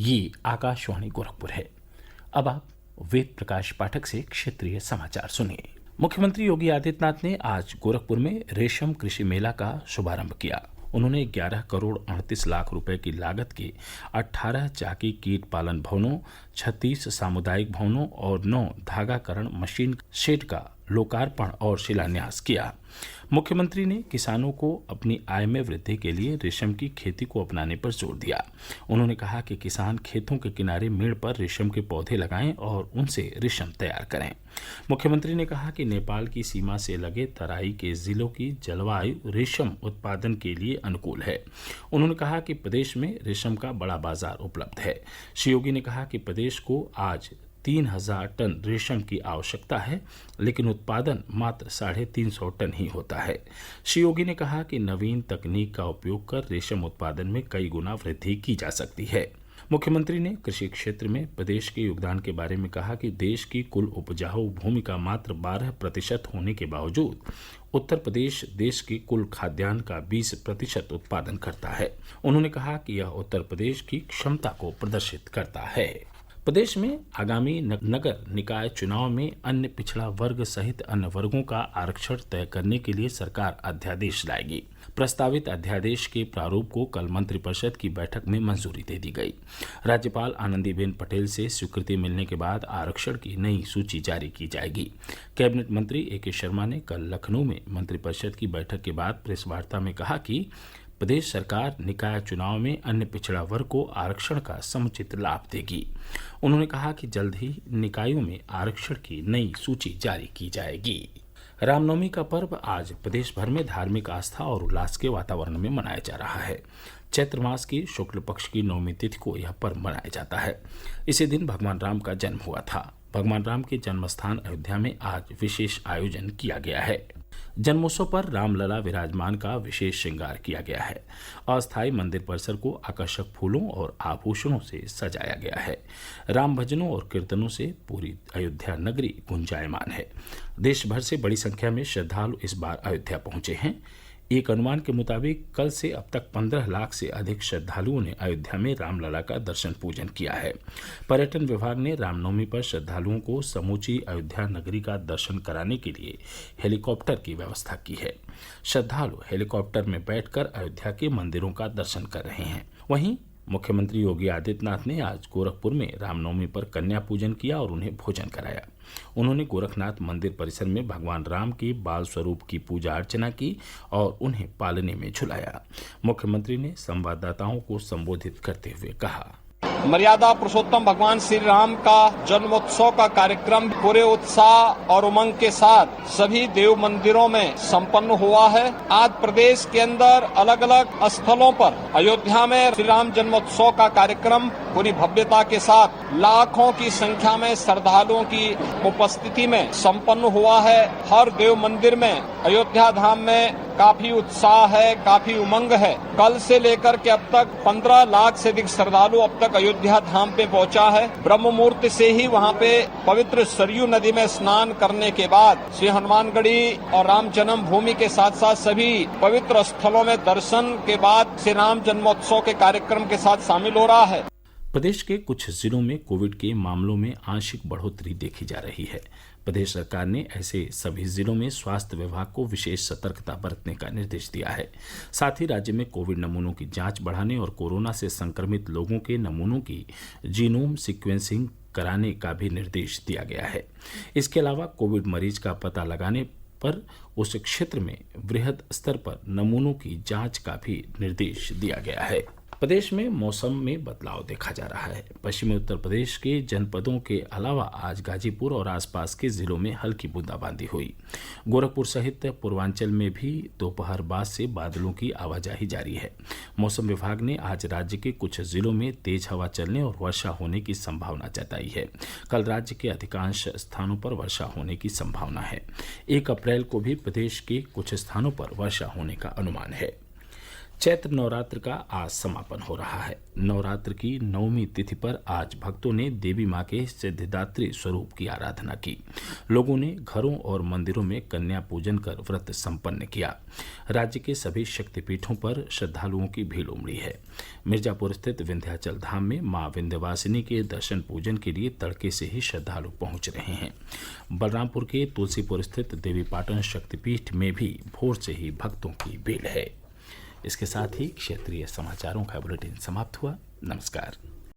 ये आकाशवाणी गोरखपुर है। अब आप वेद प्रकाश पाठक से क्षेत्रीय समाचार सुनिए। मुख्यमंत्री योगी आदित्यनाथ ने आज गोरखपुर में रेशम कृषि मेला का शुभारंभ किया। उन्होंने 11 करोड़ 38 लाख रुपए की लागत के 18 चाकी कीट पालन भवनों, 36 सामुदायिक भवनों और 9 धागाकरण मशीन शेड का लोकार्पण और शिलान्यास किया। मुख्यमंत्री ने किसानों को अपनी आय में वृद्धि के लिए रेशम की खेती को अपनाने पर जोर दिया। उन्होंने कहा कि किसान खेतों के किनारे मेड़ पर रेशम के पौधे लगाएं और उनसे रेशम तैयार करें। मुख्यमंत्री ने कहा कि नेपाल की सीमा से लगे तराई के जिलों की जलवायु रेशम उत्पादन के लिए अनुकूल है। उन्होंने कहा कि प्रदेश में रेशम का बड़ा बाजार उपलब्ध है। श्री योगी ने कहा कि प्रदेश को आज 3000 टन रेशम की आवश्यकता है, लेकिन उत्पादन मात्र 350 टन ही होता है। श्री योगी ने कहा कि नवीन तकनीक का उपयोग कर रेशम उत्पादन में कई गुना वृद्धि की जा सकती है। मुख्यमंत्री ने कृषि क्षेत्र में प्रदेश के योगदान के बारे में कहा कि देश की कुल उपजाऊ भूमि का मात्र 12% होने के बावजूद उत्तर प्रदेश देश की कुल खाद्यान्न का 20% उत्पादन करता है। उन्होंने कहा कि यह उत्तर प्रदेश की क्षमता को प्रदर्शित करता है। प्रदेश में आगामी नगर निकाय चुनाव में अन्य पिछड़ा वर्ग सहित अन्य वर्गों का आरक्षण तय करने के लिए सरकार अध्यादेश लाएगी। प्रस्तावित अध्यादेश के प्रारूप को कल मंत्रिपरिषद की बैठक में मंजूरी दे दी गई। राज्यपाल आनंदीबेन पटेल से स्वीकृति मिलने के बाद आरक्षण की नई सूची जारी की जाएगी। कैबिनेट मंत्री ए.के. शर्मा ने कल लखनऊ में मंत्रिपरिषद की बैठक के बाद प्रेस वार्ता में कहा कि प्रदेश सरकार निकाय चुनाव में अन्य पिछड़ा वर्ग को आरक्षण का समुचित लाभ देगी। उन्होंने कहा कि जल्द ही निकायों में आरक्षण की नई सूची जारी की जाएगी। रामनवमी का पर्व आज प्रदेश भर में धार्मिक आस्था और उल्लास के वातावरण में मनाया जा रहा है। चैत्र मास की शुक्ल पक्ष की नवमी तिथि को यह पर्व मनाया जाता है। इसी दिन भगवान राम का जन्म हुआ था। भगवान राम के जन्म स्थान अयोध्या में आज विशेष आयोजन किया गया है। जन्मोत्सव पर रामलला विराजमान का विशेष श्रृंगार किया गया है। अस्थायी मंदिर परिसर को आकर्षक फूलों और आभूषणों से सजाया गया है। राम भजनों और कीर्तनों से पूरी अयोध्या नगरी गुंजायमान है। देश भर से बड़ी संख्या में श्रद्धालु इस बार अयोध्या पहुंचे हैं। एक अनुमान के मुताबिक कल से अब तक 15 लाख से अधिक श्रद्धालुओं ने अयोध्या में रामलला का दर्शन पूजन किया है। पर्यटन विभाग ने रामनवमी पर श्रद्धालुओं को समूची अयोध्या नगरी का दर्शन कराने के लिए हेलीकॉप्टर की व्यवस्था की है। श्रद्धालु हेलीकॉप्टर में बैठकर अयोध्या के मंदिरों का दर्शन कर रहे हैं। वहीं मुख्यमंत्री योगी आदित्यनाथ ने आज गोरखपुर में रामनवमी पर कन्या पूजन किया और उन्हें भोजन कराया। उन्होंने गोरखनाथ मंदिर परिसर में भगवान राम के बाल स्वरूप की पूजा अर्चना की और उन्हें पालने में झुलाया। मुख्यमंत्री ने संवाददाताओं को संबोधित करते हुए कहा, मर्यादा पुरुषोत्तम भगवान श्री राम का जन्मोत्सव का कार्यक्रम पूरे उत्साह और उमंग के साथ सभी देव मंदिरों में संपन्न हुआ है। आज प्रदेश के अंदर अलग अलग स्थलों पर अयोध्या में श्री राम जन्मोत्सव का कार्यक्रम पूरी भव्यता के साथ लाखों की संख्या में श्रद्धालुओं की उपस्थिति में संपन्न हुआ है। हर देव मंदिर में अयोध्या धाम में काफी उत्साह है, काफी उमंग है। कल से लेकर के अब तक 15 लाख से अधिक श्रद्धालु अब तक अयोध्या धाम पे पहुंचा है। ब्रह्म मुहूर्त से ही वहां पे पवित्र सरयू नदी में स्नान करने के बाद श्री हनुमानगढ़ी और राम जन्म भूमि के साथ साथ सभी पवित्र स्थलों में दर्शन के बाद श्री राम जन्मोत्सव के कार्यक्रम के साथ शामिल हो रहा है। प्रदेश के कुछ जिलों में कोविड के मामलों में आंशिक बढ़ोतरी देखी जा रही है। प्रदेश सरकार ने ऐसे सभी जिलों में स्वास्थ्य विभाग को विशेष सतर्कता बरतने का निर्देश दिया है। साथ ही राज्य में कोविड नमूनों की जांच बढ़ाने और कोरोना से संक्रमित लोगों के नमूनों की जीनोम सीक्वेंसिंग कराने का भी निर्देश दिया गया है। इसके अलावा कोविड मरीज का पता लगाने पर उस क्षेत्र में वृहद स्तर पर नमूनों की जांच का भी निर्देश दिया गया है। प्रदेश में मौसम में बदलाव देखा जा रहा है। पश्चिमी उत्तर प्रदेश के जनपदों के अलावा आज गाजीपुर और आसपास के जिलों में हल्की बूंदाबांदी हुई। गोरखपुर सहित पूर्वांचल में भी दोपहर बाद से बादलों की आवाजाही जारी है। मौसम विभाग ने आज राज्य के कुछ जिलों में तेज हवा चलने और वर्षा होने की संभावना जताई है। कल राज्य के अधिकांश स्थानों पर वर्षा होने की संभावना है। 1 अप्रैल को भी प्रदेश के कुछ स्थानों पर वर्षा होने का अनुमान है। चैत्र नवरात्र का आज समापन हो रहा है। नवरात्र की नवमी तिथि पर आज भक्तों ने देवी मां के सिद्धिदात्री स्वरूप की आराधना की। लोगों ने घरों और मंदिरों में कन्या पूजन कर व्रत संपन्न किया। राज्य के सभी शक्तिपीठों पर श्रद्धालुओं की भीड़ उमड़ी है। मिर्जापुर स्थित विंध्याचल धाम में मां विंध्यवासिनी के दर्शन पूजन के लिए तड़के से ही श्रद्धालु पहुंच रहे हैं। बलरामपुर के तुलसीपुर स्थित देवीपाटन शक्तिपीठ में भी भोर से ही भक्तों की भीड़ है। इसके साथ ही क्षेत्रीय समाचारों का बुलेटिन समाप्त हुआ। नमस्कार।